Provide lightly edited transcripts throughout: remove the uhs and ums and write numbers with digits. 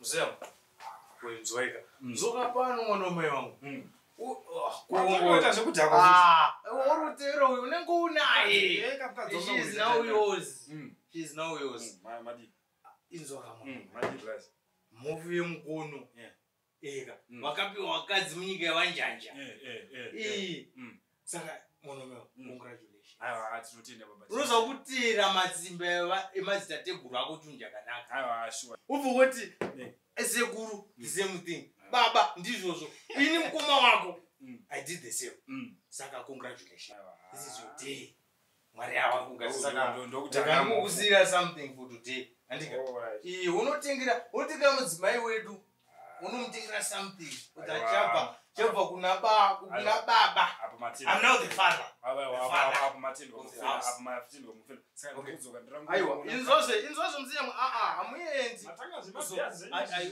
Musema. Kuenjoyeka. Zoka pano mwana mai wangu. Kuongoza zvekudhakwa. Orutero uyu unenge unaye. She's now yours. She's now yours. Madi. Inzoka mwana. Madi plus. Mhofu yemukono. Eka. Wakapiwa wakadzi munyika yavanjanja. Saka mwana mai wangu. Congratulations. Aiwa tinotenda baba. Unoza kutira matsimba emadzitateguru ako tunjakanaka. Aiwa sure. Ubva kuti esekuru the same thing. Baba ndizvozvo. Ini mukoma wako. I did the same. Saka congratulations. This is your day. Mwari awa kungasaka ndokutaka something for today. Andika. Unotengera mudzimai wedu. Unomutengera something. Utachapa. Chobva kuna baba. I'm now the father. Aiwa, inzozvo mziyamu. Hamuendi.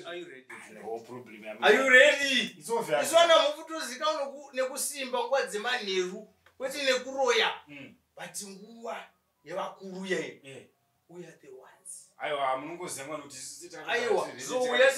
Are you ready? No problem. Are you ready? It's obvious. Iswana muvutozika nekusimba nguva dzemanheru kwete nekuroya. But nguva yevakuru yeye. We are the ones. Aiwa, munongozema kuti aiwa, so we are